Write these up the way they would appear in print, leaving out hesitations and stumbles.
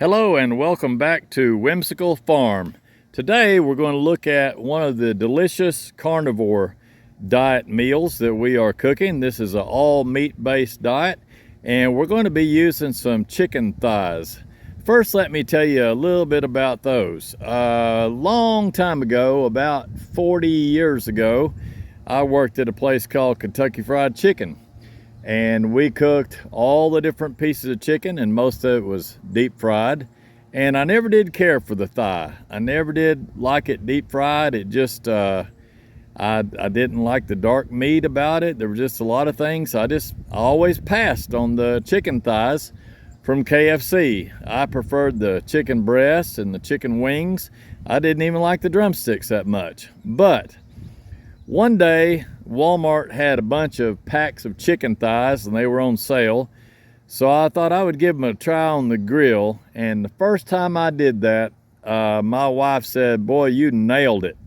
Hello and welcome back to Whimsical Farm. Today we're going to look at one of the delicious carnivore diet meals that we are cooking. This is an all meat based diet and we're going to be using some chicken thighs. First, let me tell you a little bit about those. A long time ago, about 40 years ago, I worked at a place called Kentucky Fried Chicken. And we cooked all the different pieces of chicken, and most of it was deep fried. And I never did care for the thigh. I never did like it deep fried. It just, I didn't like the dark meat about it. There were just a lot of things. I always passed on the chicken thighs from KFC. I preferred the chicken breasts and the chicken wings. I didn't even like the drumsticks that much. But one day, Walmart had a bunch of packs of chicken thighs and they were on sale. So I thought I would give them a try on the grill. And the first time I did that, my wife said, "Boy, you nailed it."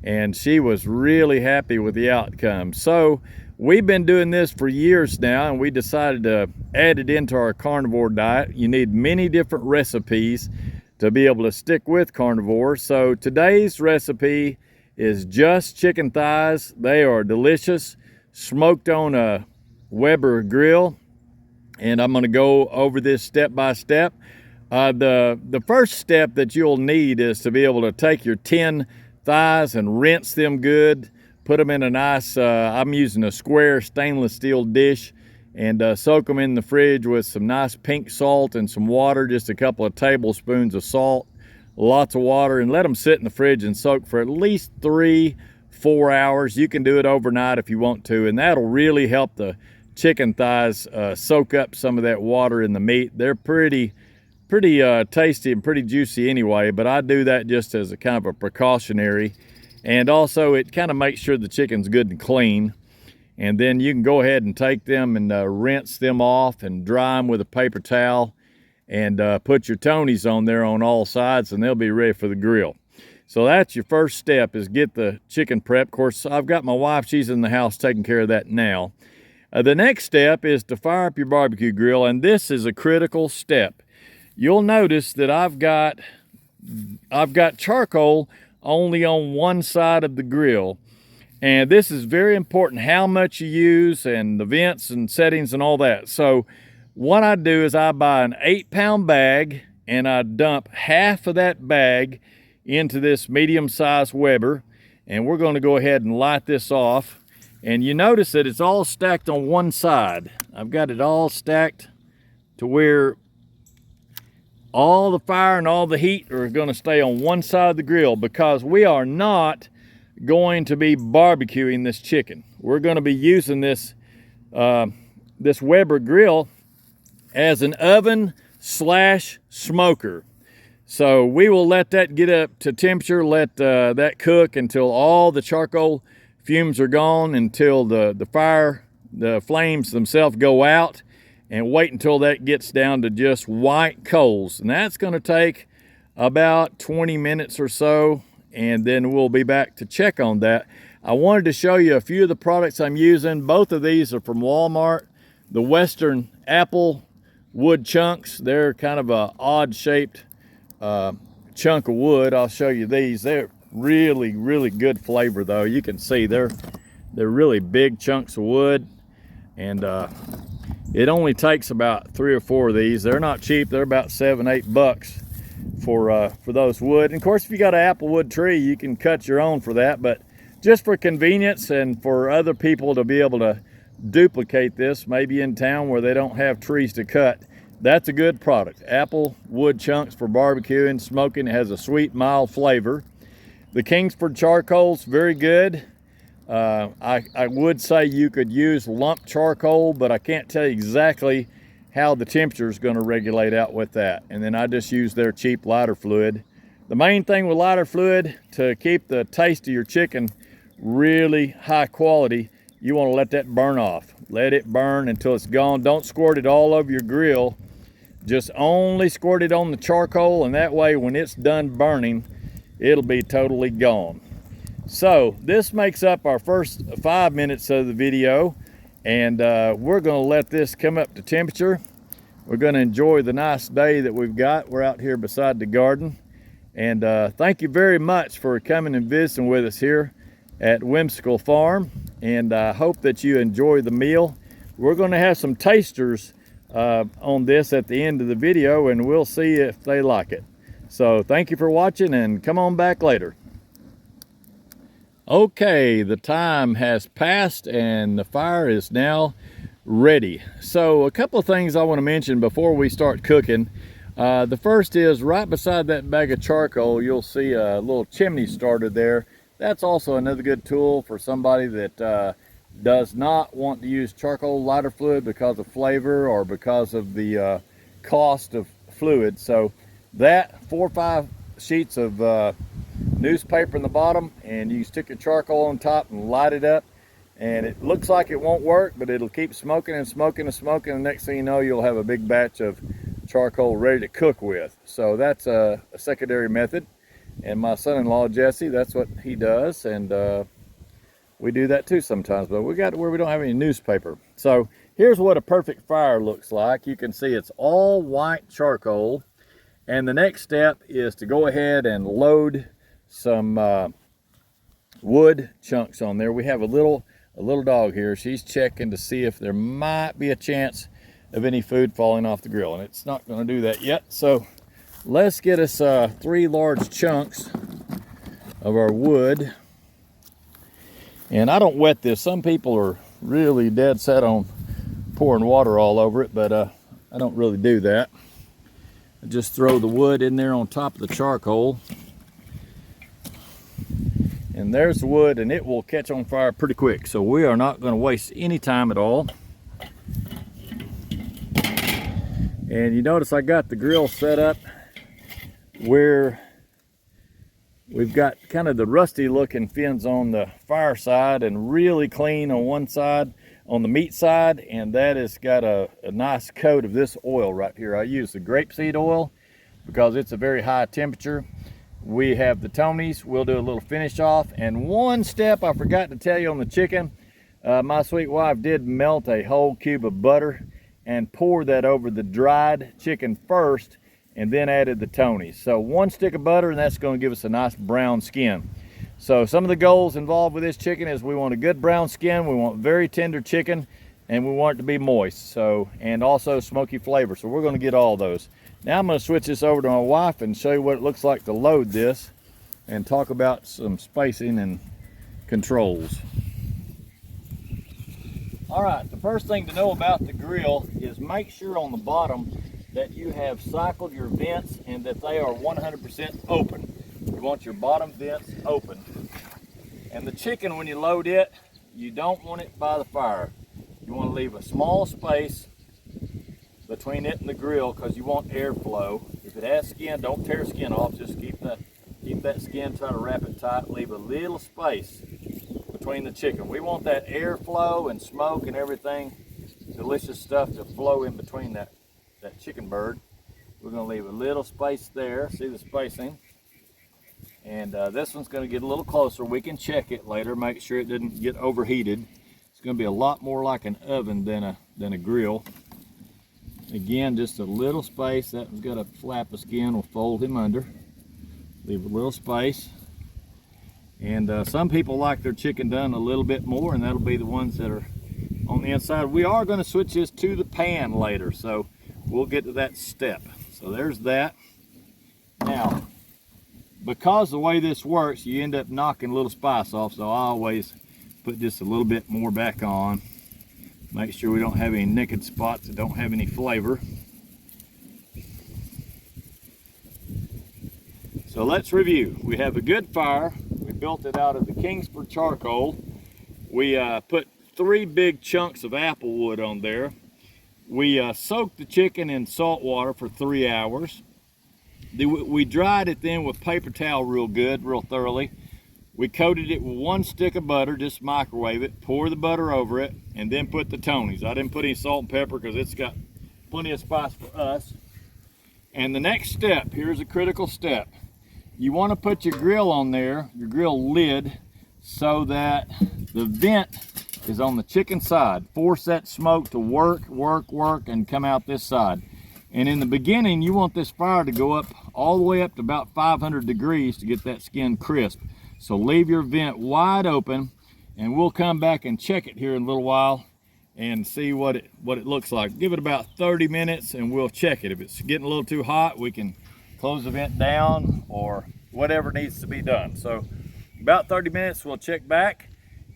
And she was really happy with the outcome. So we've been doing this for years now, and we decided to add it into our carnivore diet. You need many different recipes to be able to stick with carnivore. So today's recipe is just chicken thighs. They are delicious, smoked on a Weber grill. And I'm gonna go over this step by step. The first step that you'll need is to be able to take your 10 thighs and rinse them good, put them in a nice, I'm using a square stainless steel dish, and soak them in the fridge with some nice pink salt and some water, just a couple of tablespoons of salt, lots of water, and let them sit in the fridge and soak for at least 3-4 hours. You can do it overnight if you want to, and that'll really help the chicken thighs soak up some of that water in the meat. They're pretty tasty and pretty juicy anyway, but I do that just as a kind of a precautionary. And also it kind of makes sure the chicken's good and clean. And then you can go ahead and take them and rinse them off and dry them with a paper towel, and put your Tonys on there on all sides, and they'll be ready for the grill. So that's your first step, is get the chicken prep. Of course, I've got my wife, she's in the house taking care of that now. The next step is to fire up your barbecue grill, and this is a critical step. You'll notice that I've got charcoal only on one side of the grill, and this is very important, how much you use and the vents and settings and all that. So what I do is I buy an 8-pound bag, and I dump half of that bag into this medium-sized Weber, and we're going to go ahead and light this off. And you notice that it's all stacked on one side. I've got it all stacked to where all the fire and all the heat are going to stay on one side of the grill, because we are not going to be barbecuing this chicken. We're going to be using this Weber grill as an oven / smoker. So we will let that get up to temperature, let that cook until all the charcoal fumes are gone, until the flames themselves go out, and wait until that gets down to just white coals. And that's going to take about 20 minutes or so, and then we'll be back to check on that. I wanted to show you a few of the products I'm using. Both of these are from Walmart. The Western apple wood chunks, they're kind of a odd shaped chunk of wood. I'll show you these. They're really good flavor though. You can see they're really big chunks of wood, and it only takes about 3 or 4 of these. They're not cheap. They're about $7-8 bucks for those wood. And of course, if you got an apple wood tree, you can cut your own for that, but just for convenience and for other people to be able to duplicate this, maybe in town where they don't have trees to cut, that's a good product. Apple wood chunks for barbecuing, smoking. It has a sweet, mild flavor. The Kingsford charcoal's very good. I would say you could use lump charcoal, but I can't tell you exactly how the temperature is going to regulate out with that. And then I just use their cheap lighter fluid. The main thing with lighter fluid, to keep the taste of your chicken really high quality, you want to let that burn off. Let it burn until it's gone. Don't squirt it all over your grill. Just only squirt it on the charcoal, and that way when it's done burning, it'll be totally gone. So this makes up our first 5 minutes of the video, and we're going to let this come up to temperature. we're going to enjoy the nice day that we've got. We're out here beside the garden. And thank you very much for coming and visiting with us here at Whimsical Farm. And I hope that you enjoy the meal. We're going to have some tasters on this at the end of the video, and we'll see if they like it. So thank you for watching, and come on back later. Okay, the time has passed and the fire is now ready. So a couple of things I want to mention before we start cooking. The first is right beside that bag of charcoal, you'll see a little chimney starter there. That's also another good tool for somebody that does not want to use charcoal lighter fluid because of flavor or because of the cost of fluid. So that 4 or 5 sheets of newspaper in the bottom, and you stick your charcoal on top and light it up, and it looks like it won't work, but it'll keep smoking and smoking and smoking, and next thing you know, you'll have a big batch of charcoal ready to cook with. So that's a secondary method, and my son-in-law Jesse, that's what he does, and we do that too sometimes, but we got to where we don't have any newspaper. So here's what a perfect fire looks like. You can see it's all white charcoal, and the next step is to go ahead and load some wood chunks on there. We have a little dog here. She's checking to see if there might be a chance of any food falling off the grill, and it's not going to do that yet. So let's get us 3 large chunks of our wood. And I don't wet this. Some people are really dead set on pouring water all over it, but I don't really do that. I just throw the wood in there on top of the charcoal. And there's the wood, and it will catch on fire pretty quick. So we are not going to waste any time at all. And you notice I got the grill set up where we've got kind of the rusty looking fins on the fire side and really clean on one side, on the meat side, and that has got a nice coat of this oil right here. I use the grapeseed oil because it's a very high temperature. We have the Tonys. We'll do a little finish off. And one step I forgot to tell you on the chicken, my sweet wife did melt a whole cube of butter and pour that over the dried chicken first, and then added the Tonys. So 1 stick of butter, and that's going to give us a nice brown skin. So some of the goals involved with this chicken is we want a good brown skin, we want very tender chicken, and we want it to be moist. So, and also smoky flavor. So we're going to get all those. Now I'm going to switch this over to my wife and show you what it looks like to load this and talk about some spacing and controls. All right, the first thing to know about the grill is make sure on the bottom that you have cycled your vents and that they are 100% open. You want your bottom vents open. And the chicken, when you load it, you don't want it by the fire. You want to leave a small space between it and the grill because you want airflow. If it has skin, don't tear skin off. Just keep that skin, try to wrap it tight. Leave a little space between the chicken. We want that airflow and smoke and everything, delicious stuff to flow in between that chicken bird. We're going to leave a little space there. See the spacing? And this one's going to get a little closer. We can check it later, make sure it didn't get overheated. It's going to be a lot more like an oven than a grill. Again, just a little space. That one's got a flap of skin. We'll fold him under. Leave a little space. And some people like their chicken done a little bit more, and that'll be the ones that are on the inside. We are going to switch this to the pan later, so we'll get to that step. So there's that. Now, because the way this works, you end up knocking a little spice off, so I always put just a little bit more back on. Make sure we don't have any naked spots that don't have any flavor. So let's review. We have a good fire. We built it out of the Kingsford charcoal. We put 3 big chunks of apple wood on there. We soaked the chicken in salt water for 3 hours. We dried it then with paper towel real good, real thoroughly. We coated it with 1 stick of butter, just microwave it, pour the butter over it, and then put the Tonys. I didn't put any salt and pepper because it's got plenty of spice for us. And the next step, here's a critical step. You want to put your grill on there, your grill lid, so that the vent is on the chicken side. Force that smoke to work, and come out this side. And in the beginning, you want this fire to go up all the way up to about 500 degrees to get that skin crisp. So leave your vent wide open, and we'll come back and check it here in a little while and see what it looks like. Give it about 30 minutes and we'll check it. If it's getting a little too hot, we can close the vent down or whatever needs to be done. So about 30 minutes, we'll check back,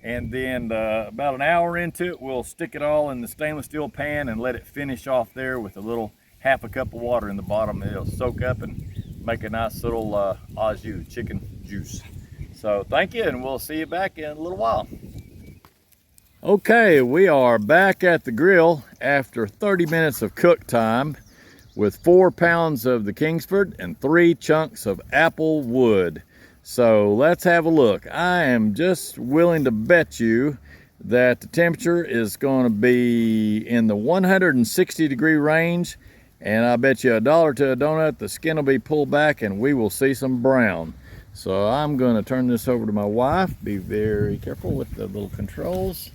and then about an hour into it, we'll stick it all in the stainless steel pan and let it finish off there with a little half a cup of water in the bottom. It'll soak up and make a nice little au jus, chicken juice. So thank you, and we'll see you back in a little while. Okay, we are back at the grill after 30 minutes of cook time with 4 pounds of the Kingsford and 3 chunks of apple wood. So let's have a look. I am just willing to bet you that the temperature is going to be in the 160 degree range, and I bet you $1 to a donut the skin will be pulled back and we will see some brown. So I'm going to turn this over to my wife. Be very careful with the little controls.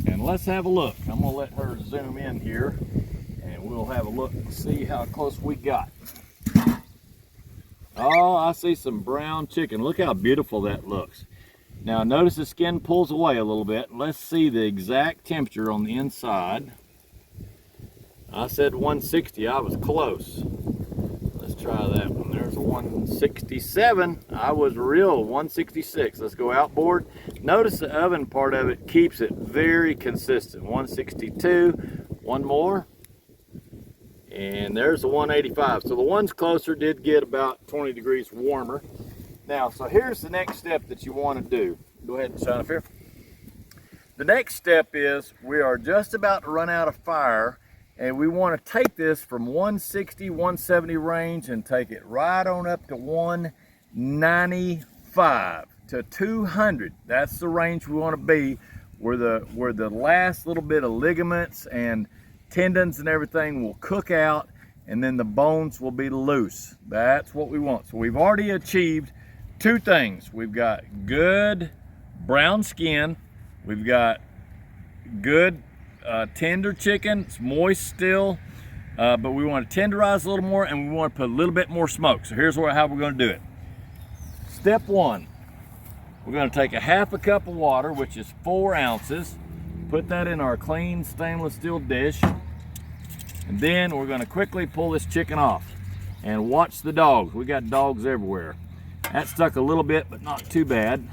And let's have a look. I'm going to let her zoom in here and we'll have a look and see how close we got. Oh, I see some brown chicken. Look how beautiful that looks. Now notice the skin pulls away a little bit. Let's see the exact temperature on the inside. I said 160, I was close. Let's try that one. There's a 167. I was real, 166. Let's go outboard. Notice the oven part of it keeps it very consistent. 162, one more. And there's the 185. So the ones closer did get about 20 degrees warmer. Now, so here's the next step that you want to do. Go ahead and shine up here. The next step is we are just about to run out of fire, and we want to take this from 160, 170 range and take it right on up to 195 to 200. That's the range we want to be, where the last little bit of ligaments and tendons and everything will cook out, and then the bones will be loose. That's what we want. So we've already achieved 2 things. We've got good brown skin. We've got good tender chicken. It's moist still, but we want to tenderize a little more, and we want to put a little bit more smoke. So here's how we're going to do it. Step 1, we're going to take a half a cup of water, which is 4 ounces. Put that in our clean stainless steel dish, and then we're going to quickly pull this chicken off. And watch the dogs. We got dogs everywhere. That stuck a little bit, but not too bad.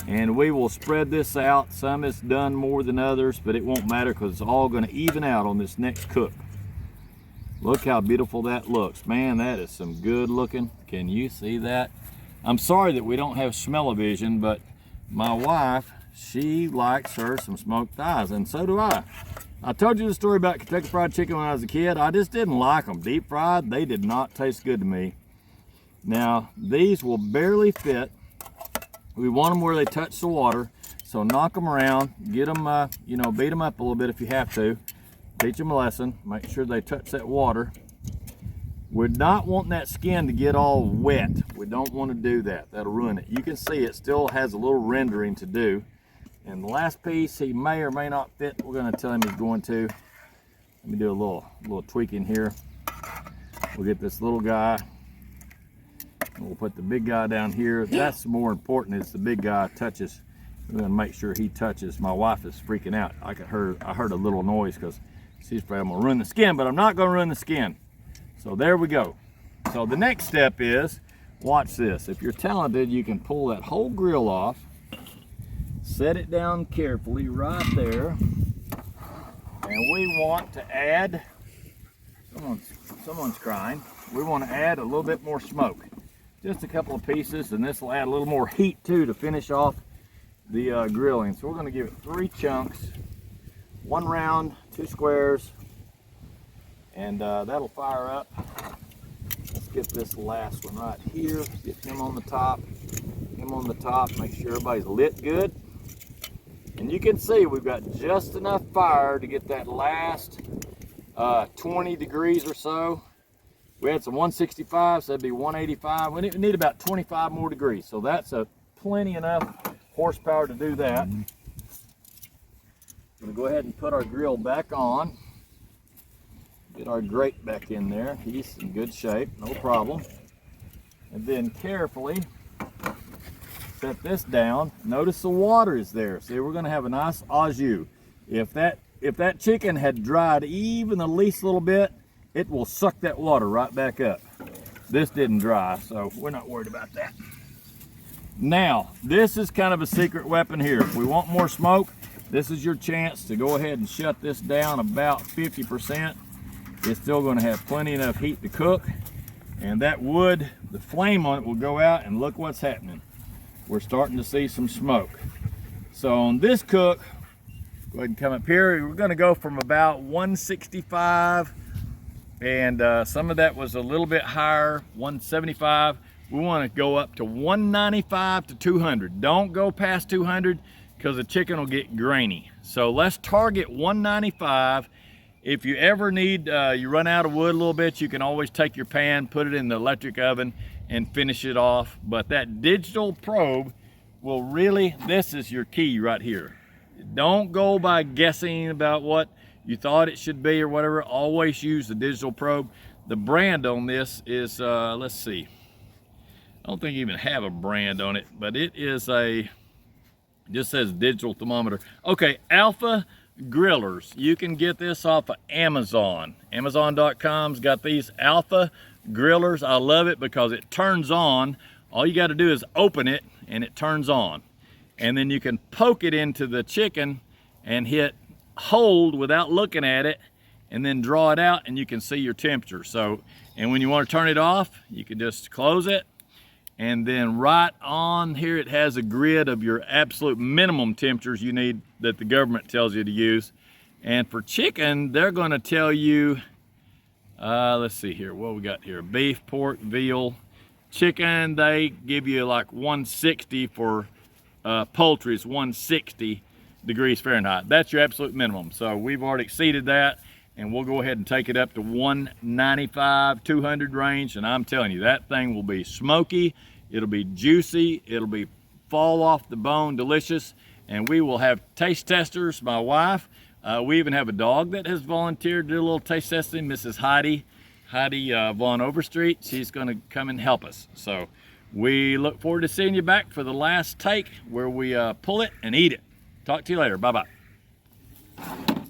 And we will spread this out. Some is done more than others, but it won't matter because it's all going to even out on this next cook. Look how beautiful that looks. Man, that is some good looking. Can you see that? I'm sorry that we don't have smell-o-vision, but my wife, she likes her some smoked thighs, and so do I. I told you the story about Kentucky Fried Chicken when I was a kid. I just didn't like them. Deep fried, they did not taste good to me. Now, these will barely fit. We want them where they touch the water, so knock them around, get them, beat them up a little bit if you have to. Teach them a lesson, make sure they touch that water. We're not wanting that skin to get all wet. We don't want to do that. That'll ruin it. You can see it still has a little rendering to do. And the last piece, he may or may not fit. We're going to tell him he's going to. Let me do a little tweaking here. We'll get this little guy. We'll put the big guy down here. That's more important, is the big guy touches. We're going to make sure he touches. My wife is freaking out. I heard a little noise because she's afraid I'm going to ruin the skin, but I'm not going to ruin the skin. So there we go. So the next step is, watch this. If you're talented, you can pull that whole grill off, set it down carefully right there, and we want to add, someone's crying, we want to add a little bit more smoke. Just a couple of pieces, and this will add a little more heat too to finish off the grilling. So we're going to give it 3 chunks, 1 round, 2 squares, and that'll fire up. Let's get this last one right here. Get him on the top, make sure everybody's lit good. And you can see we've got just enough fire to get that last 20 degrees or so. We had some 165, so that'd be 185. We need about 25 more degrees, so that's plenty enough horsepower to do that. I'm gonna go ahead and put our grill back on. Get our grate back in there. He's in good shape, no problem. And then carefully set this down. Notice the water is there. See, we're gonna have a nice au jus. If that chicken had dried even the least little bit, it will suck that water right back up. This didn't dry, so we're not worried about that. Now, this is kind of a secret weapon here. If we want more smoke, this is your chance to go ahead and shut this down about 50%. It's still gonna have plenty enough heat to cook. And that wood, the flame on it will go out, and look what's happening. We're starting to see some smoke. So on this cook, go ahead and come up here. We're gonna go from about 165, and some of that was a little bit higher, 175. We wanna go up to 195 to 200. Don't go past 200 because the chicken will get grainy. So let's target 195. If you ever need, you run out of wood a little bit, you can always take your pan, put it in the electric oven and finish it off. But that digital probe will really, this is your key right here. Don't go by guessing about what you thought it should be or whatever. Always use the digital probe. The brand on this is, let's see. I don't think you even have a brand on it, but it is it just says digital thermometer. Okay, Alpha Grillers. You can get this off of Amazon. Amazon.com's got these Alpha Grillers. I love it because it turns on. All you got to do is open it and it turns on. And then you can poke it into the chicken and hit hold without looking at it, and then draw it out and you can see your temperature. So, and when you want to turn it off, you can just close it. And then right on here, it has a grid of your absolute minimum temperatures you need that the government tells you to use. And for chicken, they're gonna tell you, let's see here, what we got here? Beef, pork, veal, chicken, they give you like 160 for poultry, is 160 degrees Fahrenheit. That's your absolute minimum. So we've already exceeded that, and we'll go ahead and take it up to 195, 200 range, and I'm telling you, that thing will be smoky, it'll be juicy, it'll be fall off the bone, delicious, and we will have taste testers, my wife. We even have a dog that has volunteered to do a little taste testing, Mrs. Heidi Von Overstreet. She's gonna come and help us. So we look forward to seeing you back for the last take where we pull it and eat it. Talk to you later, bye-bye.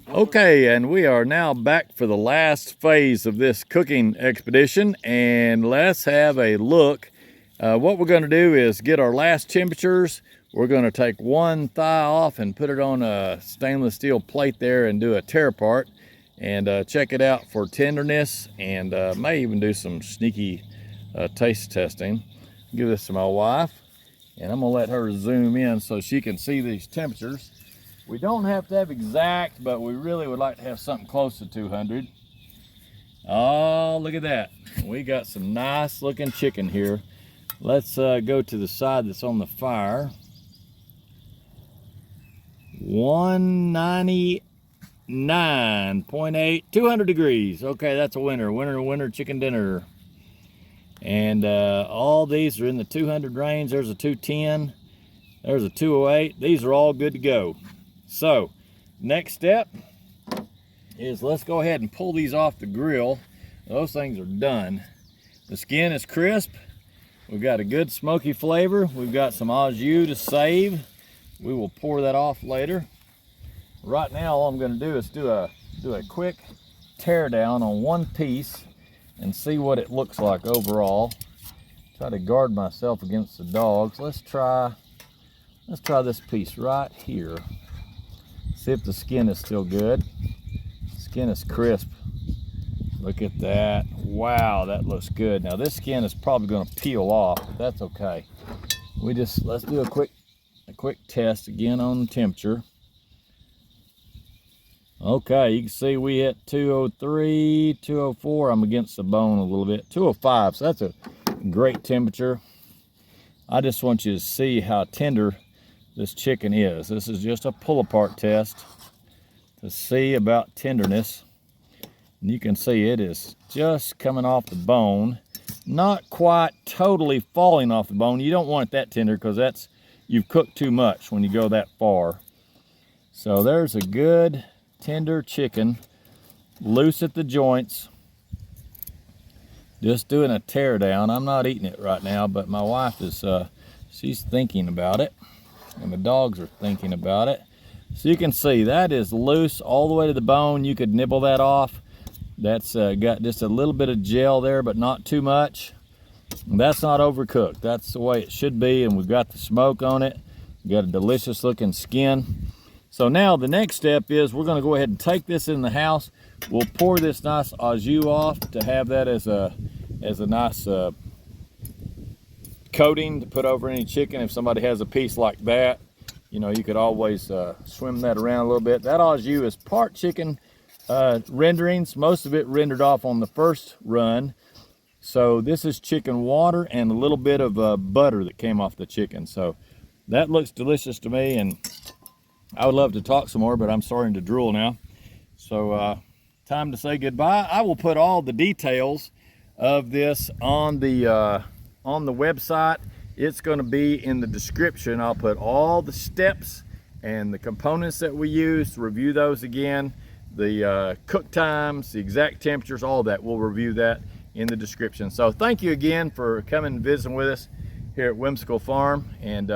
Okay, and we are now back for the last phase of this cooking expedition, and let's have a look. What we're going to do is get our last temperatures. We're going to take one thigh off and put it on a stainless steel plate there and do a tear apart and check it out for tenderness, and may even do some sneaky taste testing. Give this to my wife, and I'm going to let her zoom in so she can see these temperatures. We don't have to have exact, but we really would like to have something close to 200. Oh, look at that. We got some nice looking chicken here. Let's go to the side that's on the fire. 199.8, 200 degrees. Okay, that's a winner. Winner chicken dinner. And all these are in the 200 range. There's a 210. There's a 208. These are all good to go. So, next step is let's go ahead and pull these off the grill. Those things are done. The skin is crisp. We've got a good smoky flavor. We've got some au jus to save. We will pour that off later. Right now, all I'm going to do is do a quick tear down on one piece and see what it looks like overall. Try to guard myself against the dogs. Let's try this piece right here. See if the skin is still good. Skin is crisp. Look at that. Wow, that looks good. Now this skin is probably going to peel off, but that's okay. Let's do a quick test again on the temperature. Okay, you can see we hit 203, 204. I'm against the bone a little bit. 205, so that's a great temperature. I just want you to see how tender this chicken is. This is just a pull apart test to see about tenderness. And you can see it is just coming off the bone, not quite totally falling off the bone. You don't want it that tender because you've cooked too much when you go that far. So there's a good tender chicken. loose at the joints. Just doing a tear down. I'm not eating it right now, but my wife is, she's thinking about it, and the dogs are thinking about it. So you can see that is loose all the way to the bone. You could nibble that off. That's got just a little bit of gel there, but not too much. And that's not overcooked. That's the way it should be, and we've got the smoke on it. We've got a delicious looking skin. So now the next step is we're gonna go ahead and take this in the house. We'll pour this nice au jus off to have that as a nice coating to put over any chicken. If somebody has a piece like that, you know, you could always swim that around a little bit. That au jus is part chicken renderings, most of it rendered off on the first run. So this is chicken water and a little bit of butter that came off the chicken. So that looks delicious to me, and I would love to talk some more, but I'm starting to drool now. So time to say goodbye. I will put all the details of this on the website. It's going to be in the description. I'll put all the steps and the components that we use, review those again, the cook times, the exact temperatures, all that. We'll review that in the description. So thank you again for coming and visiting with us here at Whimsical Farm, and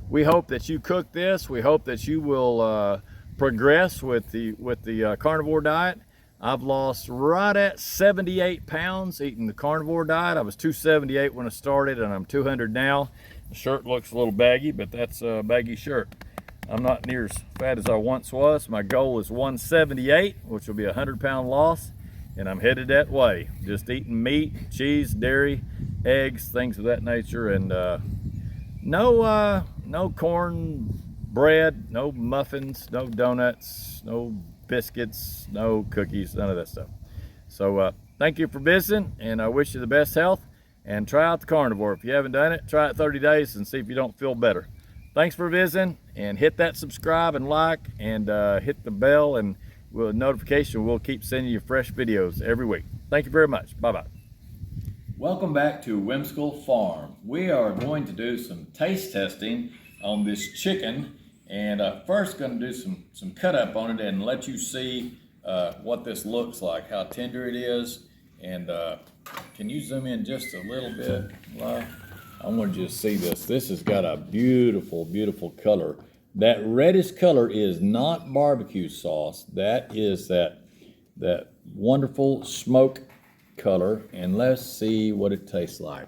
we hope that you cook this. We hope that you will progress with the carnivore diet. I've lost right at 78 pounds eating the carnivore diet. I was 278 when I started, and I'm 200 now. The shirt looks a little baggy, but that's a baggy shirt. I'm not near as fat as I once was. My goal is 178, which will be a 100-pound loss, and I'm headed that way. Just eating meat, cheese, dairy, eggs, things of that nature, and no corn bread, no muffins, no donuts, no biscuits, no cookies, none of that stuff. So thank you for visiting, and I wish you the best health, and try out the carnivore. If you haven't done it, try it 30 days and see if you don't feel better. Thanks for visiting, and hit that subscribe and like, and hit the bell and notification. We'll keep sending you fresh videos every week. Thank you very much. Bye-bye. Welcome back to Whimsical Farm. We are going to do some taste testing on this chicken, and first going to do some cut up on it and let you see what this looks like, how tender it is. And can you zoom in just a little bit? I want you to see this. This has got a beautiful, beautiful color. That reddish color is not barbecue sauce. That is that wonderful smoke color. And let's see what it tastes like.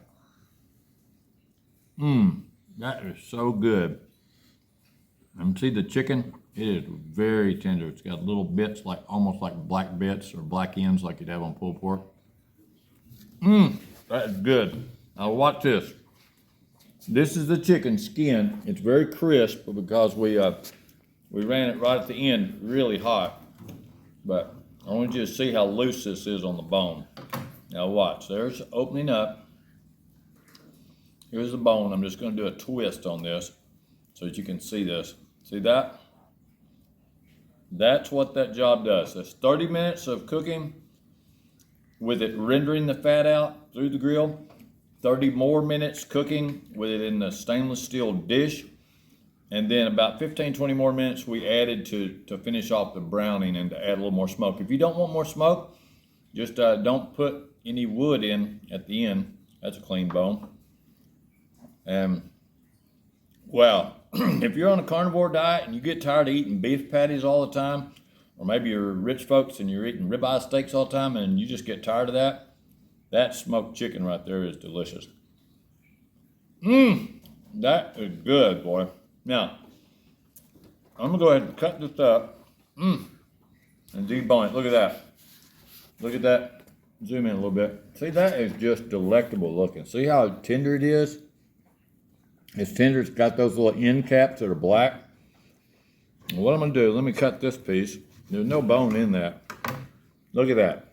That is so good. And see the chicken? It is very tender. It's got little bits, like almost like black bits or black ends like you'd have on pulled pork. That is good. Now watch this. This is the chicken skin. It's very crisp because we ran it right at the end, really hot. But I want you to see how loose this is on the bone. Now watch. There's opening up. Here's the bone. I'm just going to do a twist on this so that you can see this. See that? That's what that job does. That's 30 minutes of cooking with it rendering the fat out through the grill. 30 more minutes cooking with it in the stainless steel dish. And then about 15, 20 more minutes we added to finish off the browning and to add a little more smoke. If you don't want more smoke, just don't put any wood in at the end. That's a clean bone. And well, if you're on a carnivore diet and you get tired of eating beef patties all the time, or maybe you're rich folks and you're eating ribeye steaks all the time and you just get tired of that, that smoked chicken right there is delicious. That is good, boy. Now, I'm gonna go ahead and cut this up and debone it. Look at that. Look at that. Zoom in a little bit. See, that is just delectable looking. See how tender it is? It's tender. It's got those little end caps that are black. And what I'm gonna do, let me cut this piece. There's no bone in that. Look at that.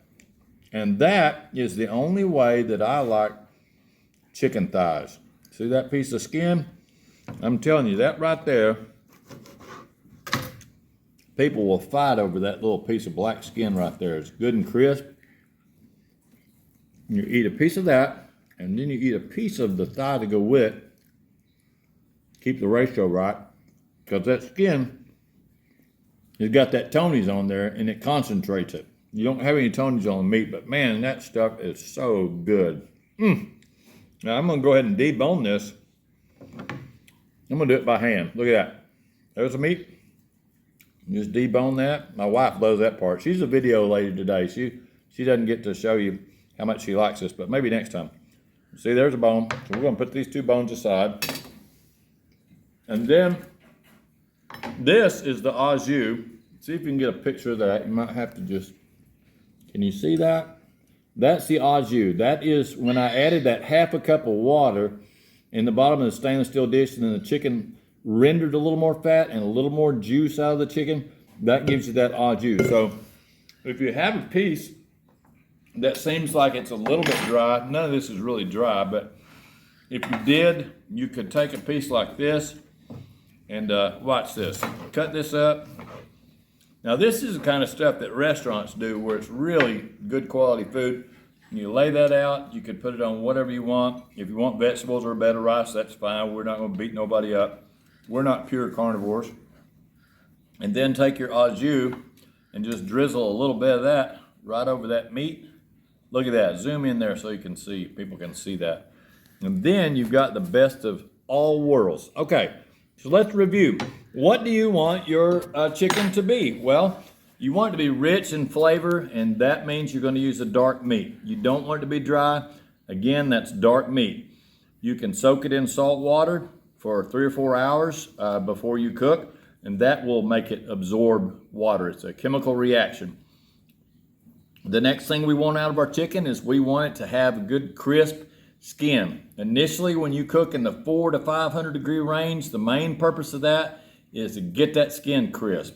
And that is the only way that I like chicken thighs. See that piece of skin? I'm telling you, that right there, people will fight over that little piece of black skin right there. It's good and crisp. You eat a piece of that, and then you eat a piece of the thigh to go with it. Keep the ratio right, because that skin has got that Tony's on there, and it concentrates it. You don't have any tonyage on the meat, but man, that stuff is so good. Now I'm gonna go ahead and debone this. I'm gonna do it by hand. Look at that. There's the meat. Just debone that. My wife loves that part. She's a video lady today. She doesn't get to show you how much she likes this, but maybe next time. See, there's a bone. So we're gonna put these two bones aside. And then this is the au jus. See if you can get a picture of that. You might have to just, can you see that? That's the au jus. That is when I added that half a cup of water in the bottom of the stainless steel dish, and then the chicken rendered a little more fat and a little more juice out of the chicken. That gives you that au jus. So if you have a piece that seems like it's a little bit dry, none of this is really dry, but if you did, you could take a piece like this and watch this. Cut this up. Now this is the kind of stuff that restaurants do where it's really good quality food. You lay that out, you could put it on whatever you want. If you want vegetables or a bed of rice, that's fine. We're not gonna beat nobody up. We're not pure carnivores. And then take your au jus and just drizzle a little bit of that right over that meat. Look at that, zoom in there so you can see, people can see that. And then you've got the best of all worlds. Okay, so let's review. What do you want your chicken to be? Well, you want it to be rich in flavor, and that means you're gonna use a dark meat. You don't want it to be dry. Again, that's dark meat. You can soak it in salt water for 3 or 4 hours before you cook, and that will make it absorb water. It's a chemical reaction. The next thing we want out of our chicken is we want it to have a good crisp skin. Initially, when you cook in the 400 to 500 degree range, the main purpose of that is to get that skin crisp.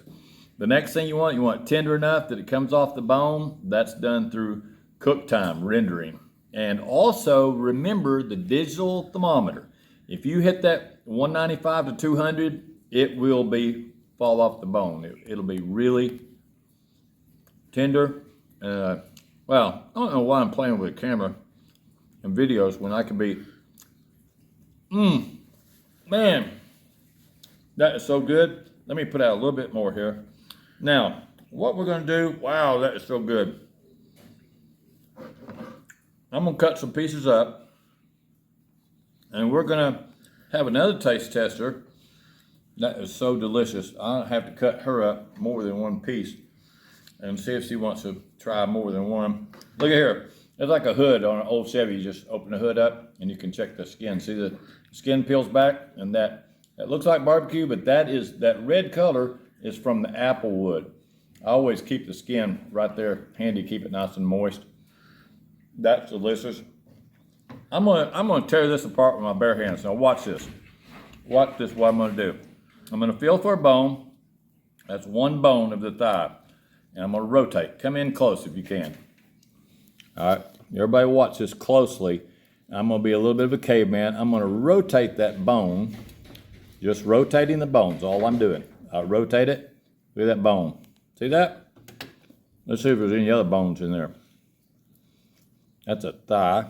The next thing you want it tender enough that it comes off the bone. That's done through cook time, rendering. And also remember the digital thermometer. If you hit that 195 to 200, it will fall off the bone. It'll be really tender. Well, I don't know why I'm playing with a camera and videos when I could be, man, that is so good. Let me put out a little bit more here. Now, what we're gonna do, wow, that is so good. I'm gonna cut some pieces up, and we're gonna have another taste tester. That is so delicious. I'll have to cut her up more than one piece and see if she wants to try more than one. Look at here. It's like a hood on an old Chevy. You just open the hood up and you can check the skin. See, the skin peels back, and that looks like barbecue, but that red color is from the apple wood. I always keep the skin right there handy, keep it nice and moist. That's delicious. I'm gonna tear this apart with my bare hands. Now watch this. Watch this, what I'm gonna do. I'm gonna feel for a bone. That's one bone of the thigh. And I'm gonna rotate. Come in close if you can. All right, everybody watch this closely. I'm gonna be a little bit of a caveman. I'm gonna rotate that bone. Just rotating the bones, all I'm doing. I rotate it. Look at that bone. See that? Let's see if there's any other bones in there. That's a thigh.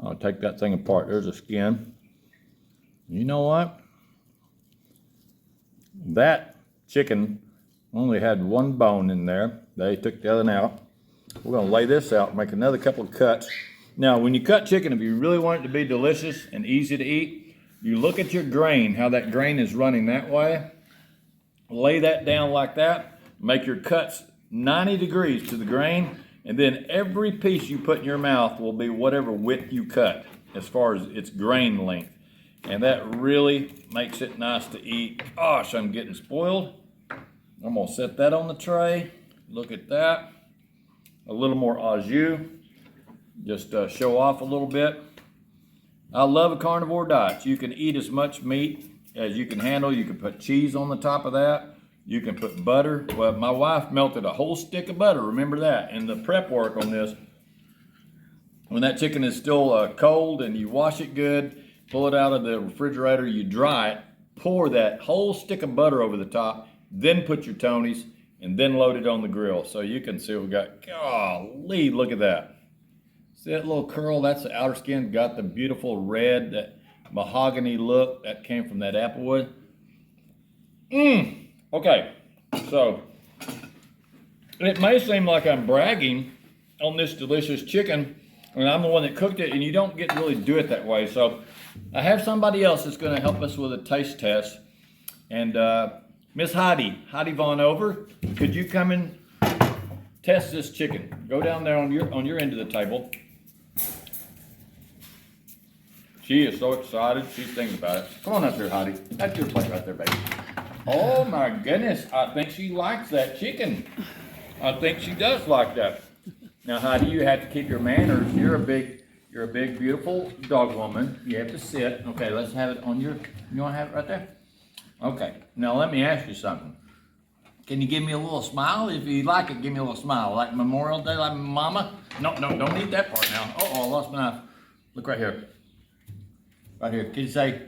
I'll take that thing apart. There's a skin. You know what? That chicken only had one bone in there. They took the other one out. We're gonna lay this out, make another couple of cuts. Now, when you cut chicken, if you really want it to be delicious and easy to eat, you look at your grain, how that grain is running that way. Lay that down like that. Make your cuts 90 degrees to the grain, and then every piece you put in your mouth will be whatever width you cut as far as its grain length. And that really makes it nice to eat. Gosh, I'm getting spoiled. I'm gonna set that on the tray. Look at that. A little more au jus. Just show off a little bit. I love a carnivore diet. You can eat as much meat as you can handle. You can put cheese on the top of that. You can put butter. Well, my wife melted a whole stick of butter, remember that. And the prep work on this, when that chicken is still cold and you wash it good, pull it out of the refrigerator, you dry it, pour that whole stick of butter over the top, then put your Tonys, and then load it on the grill. So you can see we got, golly, look at that. See that little curl? That's the outer skin, got the beautiful red, that mahogany look that came from that apple wood. Okay, so It may seem like I'm bragging on this delicious chicken, and I'm the one that cooked it, and you don't get to really do it that way. So I have somebody else that's going to help us with a taste test. And Miss Heidi Von Over, could you come and test this chicken? Go down there on your end of the table. She is so excited. She's thinking about it. Come on up here, Heidi. That's your plate right there, baby. Oh my goodness, I think she likes that chicken. I think she does like that. Now, Heidi, you have to keep your manners. You're a big, beautiful dog woman. You have to sit. Okay, let's have it on your. You want to have it right there? Okay. Now let me ask you something. Can you give me a little smile? If you like it, give me a little smile. Like Memorial Day, like Mama. No, don't eat that part now. Oh, I lost my knife. Look right here. Right here. Can you say,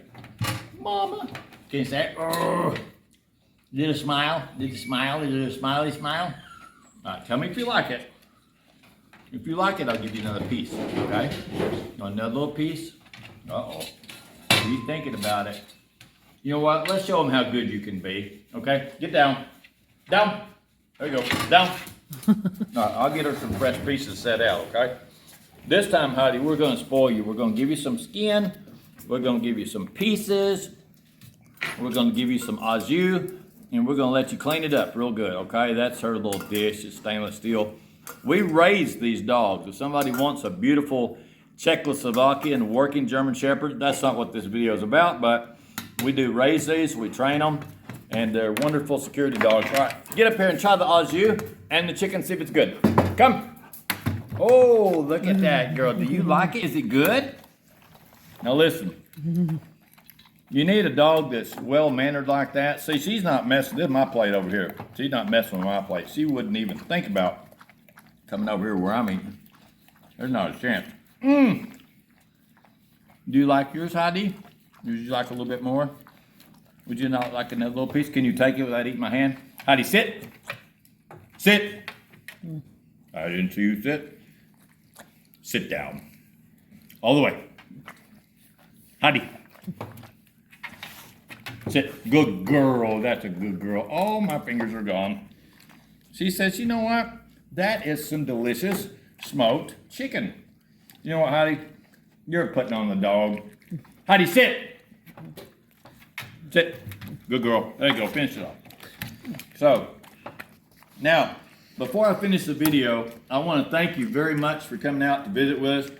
Mama? Can you say, oh? Did a smile? Did you smile? Is it a smiley smile? All right, tell me if you like it. If you like it, I'll give you another piece, okay? You want another little piece? Uh-oh. What are you thinking about it? You know what? Let's show them how good you can be, okay? Get down. Down. There you go. Down. All right, I'll get her some fresh pieces set out, okay? This time, Heidi, we're going to spoil you. We're going to give you some skin. We're going to give you some pieces. We're going to give you some au jus. And we're going to let you clean it up real good, okay? That's her little dish. It's stainless steel. We raise these dogs. If somebody wants a beautiful Czechoslovakian working German Shepherd, that's not what this video is about, but we do raise these. We train them, and they're wonderful security dogs. All right, get up here and try the au jus and the chicken, see if it's good. Come. Oh, look at that, girl. Do you like it? Is it good? Now listen. You need a dog that's well-mannered like that. See, she's not messing. This is my plate over here. She's not messing with my plate. She wouldn't even think about coming over here where I'm eating. There's not a chance. Do you like yours, Heidi? Would you like a little bit more? Would you not like another little piece? Can you take it without eating my hand? Heidi, sit. Sit. I didn't see you sit. Sit down. All the way. Heidi. Sit. Good girl. That's a good girl. Oh, my fingers are gone. She says, you know what? That is some delicious smoked chicken. You know what, Heidi? You're putting on the dog. Heidi, sit. Sit. Good girl. There you go. Finish it off. So, now, before I finish the video, I want to thank you very much for coming out to visit with us.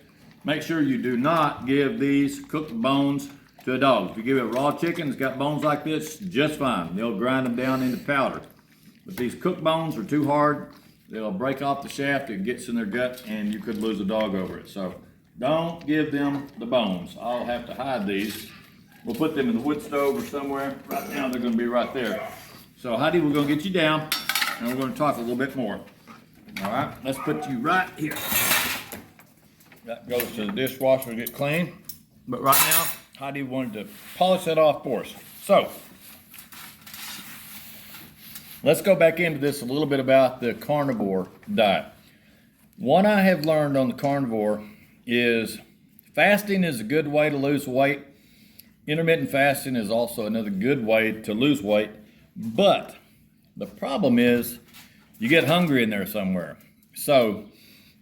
Make sure you do not give these cooked bones to a dog. If you give it raw chicken, it's got bones like this, just fine. They'll grind them down into powder. But these cooked bones are too hard. They'll break off the shaft, it gets in their gut, and you could lose a dog over it. So don't give them the bones. I'll have to hide these. We'll put them in the wood stove or somewhere. Right now, they're gonna be right there. So Heidi, we're gonna get you down, and we're gonna talk a little bit more. All right, let's put you right here. That goes to the dishwasher to get clean. But right now, Heidi wanted to polish that off for us. So, let's go back into this a little bit about the carnivore diet. What I have learned on the carnivore is fasting is a good way to lose weight. Intermittent fasting is also another good way to lose weight. But the problem is you get hungry in there somewhere. So,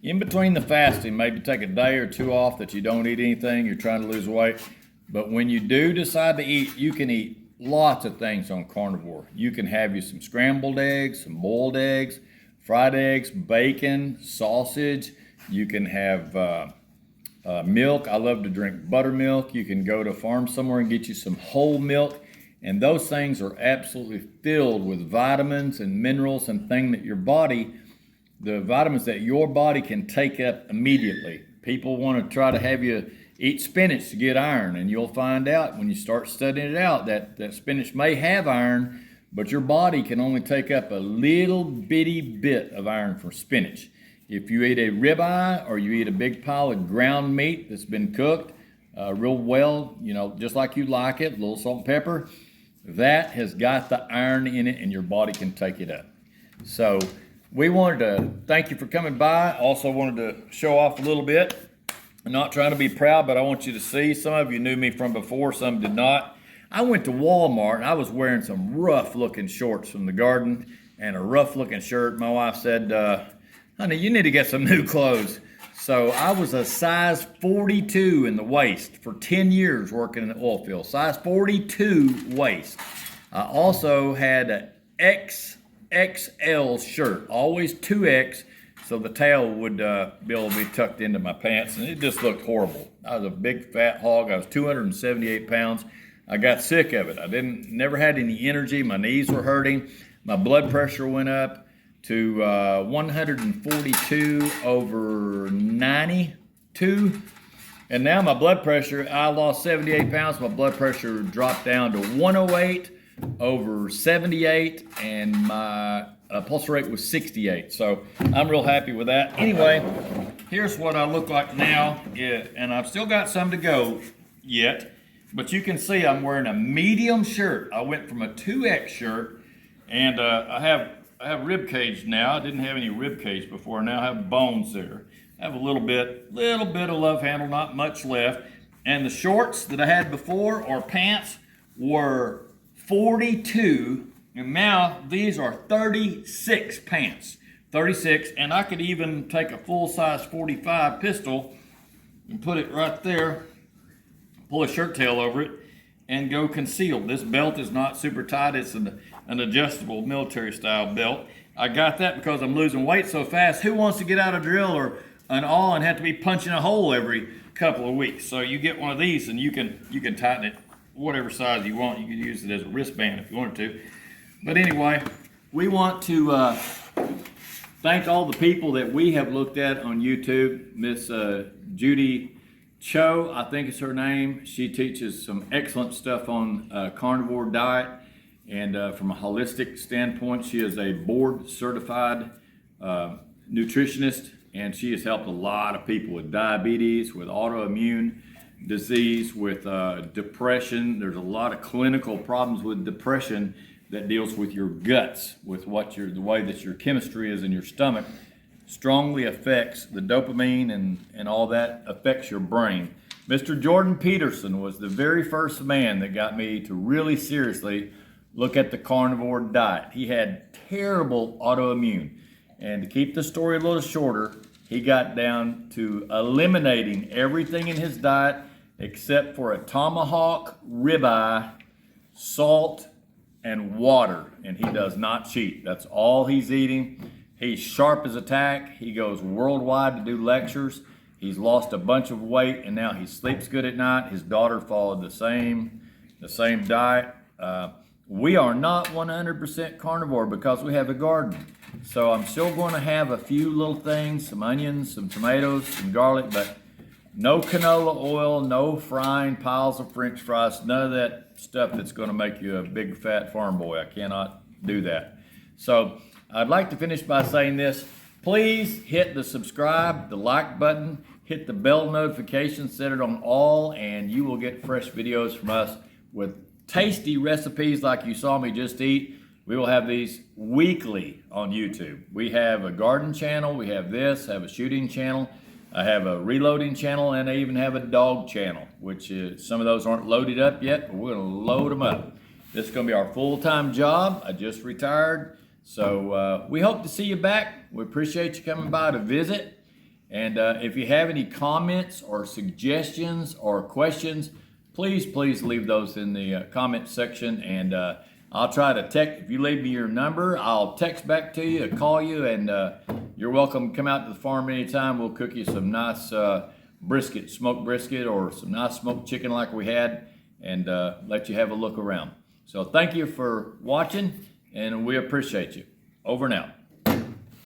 in between the fasting, maybe take a day or two off that you don't eat anything, you're trying to lose weight. But when you do decide to eat, you can eat lots of things on carnivore. You can have you some scrambled eggs, some boiled eggs, fried eggs, bacon, sausage. You can have milk. I love to drink buttermilk. You can go to a farm somewhere and get you some whole milk. And those things are absolutely filled with vitamins and minerals and things that your body, the vitamins that your body can take up immediately. People want to try to have you eat spinach to get iron, and you'll find out when you start studying it out that spinach may have iron, but your body can only take up a little bitty bit of iron from spinach. If you eat a ribeye or you eat a big pile of ground meat that's been cooked real well, you know, just like you like it, a little salt and pepper, that has got the iron in it and your body can take it up. So we wanted to thank you for coming by. Also wanted to show off a little bit. I'm not trying to be proud, but I want you to see. Some of you knew me from before, some did not. I went to Walmart and I was wearing some rough looking shorts from the garden, and a rough looking shirt. My wife said, honey, you need to get some new clothes. So I was a size 42 in the waist for 10 years working in the oil field. Size 42 waist. I also had an XXL shirt, always 2X, so the tail would be able to be tucked into my pants, and it just looked horrible. I was a big fat hog. I was 278 pounds. I got sick of it. I never had any energy. My knees were hurting. My blood pressure went up to 142 over 92. And now my blood pressure, I lost 78 pounds. My blood pressure dropped down to 108 over 78, and my pulse rate was 68. So I'm real happy with that. Anyway, here's what I look like now, and I've still got some to go yet, but you can see I'm wearing a medium shirt. I went from a 2X shirt, and I have rib cage now. I didn't have any rib cage before. Now I have bones there. I have a little bit of love handle, not much left. And the shorts that I had before, or pants, were 42, and now these are 36 pants. 36, and I could even take a full-size 45 pistol and put it right there, pull a shirt tail over it, and go concealed. This belt is not super tight. It's an adjustable military-style belt. I got that because I'm losing weight so fast. Who wants to get out a drill or an awl and have to be punching a hole every couple of weeks? So you get one of these, and you can tighten it whatever size you want. You can use it as a wristband if you wanted to. But anyway, we want to thank all the people that we have looked at on YouTube. Miss Judy Cho, I think is her name. She teaches some excellent stuff on carnivore diet, and from a holistic standpoint, she is a board certified nutritionist, and she has helped a lot of people with diabetes, with autoimmune disease, with depression. There's a lot of clinical problems with depression that deals with your guts, with the way that your chemistry is in your stomach, strongly affects the dopamine, and all that affects your brain. Mr. Jordan Peterson was the very first man that got me to really seriously look at the carnivore diet. He had terrible autoimmune, and to keep the story a little shorter, he got down to eliminating everything in his diet except for a tomahawk, ribeye, salt, and water, and he does not cheat. That's all he's eating. He's sharp as a tack. He goes worldwide to do lectures. He's lost a bunch of weight, and now he sleeps good at night. His daughter followed the same diet. We are not 100% carnivore because we have a garden. So I'm still going to have a few little things, some onions, some tomatoes, some garlic, but no canola oil, no frying piles of French fries, none of that stuff that's going to make you a big fat farm boy. I cannot do that. So I'd like to finish by saying this. Please hit the subscribe, the like button, hit the bell notification, set it on all, and you will get fresh videos from us with tasty recipes like you saw me just eat. We will have these weekly on YouTube. We have a garden channel, we have this, have a shooting channel, I have a reloading channel, and I even have a dog channel, which is, some of those aren't loaded up yet, but we're gonna load them up. This is gonna be our full-time job. I just retired. So we hope to see you back. We appreciate you coming by to visit. And if you have any comments or suggestions or questions, please leave those in the comment section, and I'll try to text. If you leave me your number, I'll text back to you, call you, and you're welcome to come out to the farm anytime. We'll cook you some nice brisket, smoked brisket, or some nice smoked chicken like we had, and let you have a look around. So thank you for watching, and we appreciate you. Over and out.